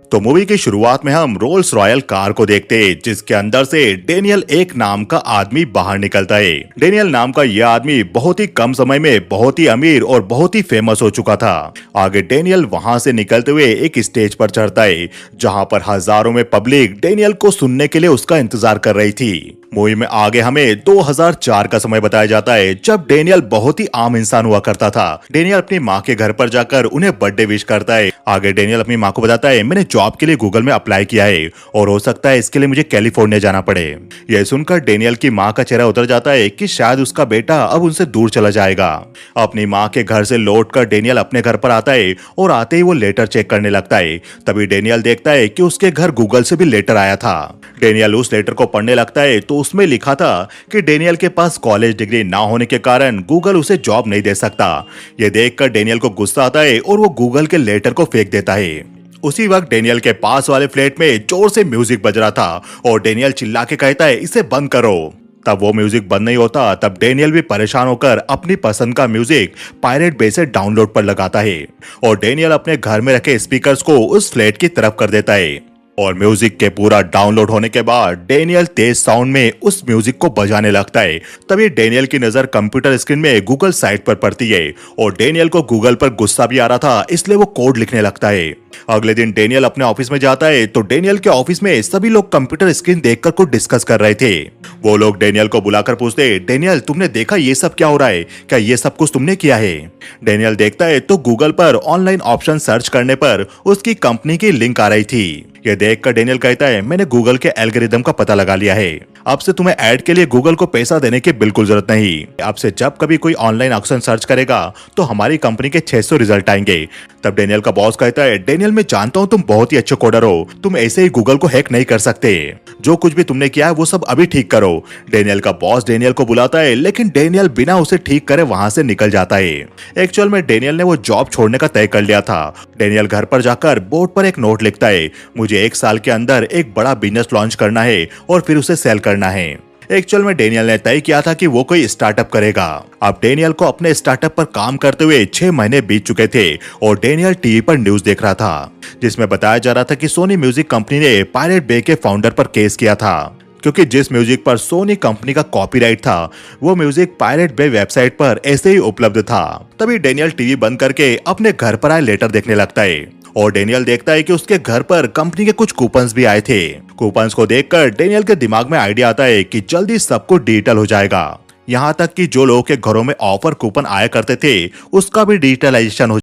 तो मूवी की शुरुआत में हम रोल्स रॉयल कार को देखते हैं, जिसके अंदर से डेनियल एक नाम का आदमी बाहर निकलता है। डेनियल नाम का यह आदमी बहुत ही कम समय में बहुत ही अमीर और बहुत ही फेमस हो चुका था। आगे डेनियल वहां से निकलते हुए एक स्टेज पर चढ़ता है, जहां पर हजारों में पब्लिक डेनियल को सुनने के लिए उसका इंतजार कर रही थी। मूवी में आगे हमें 2004 का समय बताया जाता है, जब डेनियल बहुत ही आम इंसान हुआ करता था। डेनियल अपनी माँ के घर पर जाकर उन्हें बर्थडे विश करता है। आगे डेनियल अपनी माँ को बताता है, मैंने जॉब के लिए गूगल में अप्लाई किया है और हो सकता है इसके लिए मुझे कैलिफोर्निया जाना पड़े। यह सुनकर डेनियल की माँ का चेहरा उतर जाता है कि शायद उसका बेटा अब उनसे दूर चला जाएगा। अपनी माँ के घर से लौटकर डेनियल अपने घर पर आता है और आते ही वो लेटर चेक करने लगता है। तभी डेनियल देखता है कि उसके घर गूगल से भी लेटर आया था। डेनियल उस लेटर को पढ़ने लगता है तो उसमें लिखा था कि डेनियल के पास कॉलेज डिग्री ना होने के कारण गूगल उसे जॉब नहीं दे सकता। यह देखकर डेनियल को गुस्सा आता है और वो गूगल के लेटर को फेंक देता है। उसी वक्त डेनियल के पास वाले फ्लैट में जोर से म्यूजिक बज रहा था और डेनियल चिल्ला के कहता है, इसे बंद करो। तब वो म्यूजिक बंद नहीं होता। तब डेनियल भी परेशान होकर अपनी पसंद का म्यूजिक पायरेट बे से डाउनलोड पर लगाता है और डेनियल अपने घर में रखे स्पीकर्स को उस फ्लैट की तरफ कर देता है। और म्यूजिक के पूरा डाउनलोड होने के बाद डेनियल तेज साउंड में उस म्यूजिक को बजाने लगता है। तभी डेनियल की नजर कंप्यूटर स्क्रीन में गूगल साइट पर पड़ती है और डेनियल को गूगल पर गुस्सा भी आ रहा था, इसलिए वो कोड लिखने लगता है। अगले दिन डेनियल अपने ऑफिस में जाता है तो डेनियल के ऑफिस में सभी लोग कंप्यूटर स्क्रीन देखकर कुछ डिस्कस कर रहे थे। वो लोग डेनियल को बुलाकर पूछते, डेनियल तुमने देखा ये सब क्या हो रहा है? क्या ये सब कुछ तुमने किया है? डेनियल देखता है तो गूगल पर ऑनलाइन ऑप्शन सर्च करने पर उसकी कंपनी की लिंक आ रही थी। यह देखकर डेनियल कहता है, मैंने गूगल के एल्गोरिदम का पता लगा लिया है। अब से तुम्हें ऐड के लिए गूगल को पैसा देने की बिल्कुल जरूरत नहीं। अब से जब कभी कोई ऑनलाइन ऑप्शन सर्च करेगा तो हमारी कंपनी के 600 रिजल्ट आएंगे। तब डेनियल का बॉस कहता है, डेनियल मैं जानता हूँ तुम बहुत ही अच्छे कोडर हो, तुम ऐसे ही गूगल को हैक नहीं कर सकते। जो कुछ भी तुमने किया है वो सब अभी ठीक करो। डेनियल का बॉस डेनियल को बुलाता है, लेकिन डेनियल बिना उसे ठीक करे वहां से निकल जाता है। एक्चुअल में डेनियल ने वो जॉब छोड़ने का तय कर लिया था। डेनियल घर पर जाकर बोर्ड पर एक नोट लिखता है, मुझे 1 साल के अंदर एक बड़ा बिजनेस लॉन्च करना है और फिर उसे सेल करना है। एक्चुअल में डेनियल ने तय किया था कि वो कोई स्टार्टअप करेगा। अब डेनियल को अपने स्टार्टअप पर काम करते हुए 6 महीने बीत चुके थे और डेनियल टीवी पर न्यूज देख रहा था, जिसमें बताया जा रहा था कि सोनी म्यूजिक कंपनी ने पायरेट बे के फाउंडर पर केस किया था, क्योंकि जिस म्यूजिक पर सोनी कंपनी का कॉपीराइट था वो म्यूजिक पायरेट बे वेबसाइट पर ऐसे ही उपलब्ध था। तभी डेनियल टीवी बंद करके अपने घर पर आए लेटर देखने लगता है और डेनियल देखता है कि उसके घर पर कंपनी के कुछ कूपन्स भी आए थे। कूपन्स को देखकर डेनियल के दिमाग में आइडिया आता है कि जल्दी सब कुछ डिजिटल हो जाएगा। यहाँ तक कि जो लोगों के घरों में ऑफर कूपन आया करते थे उसका भी डिजिटलाइजेशन हो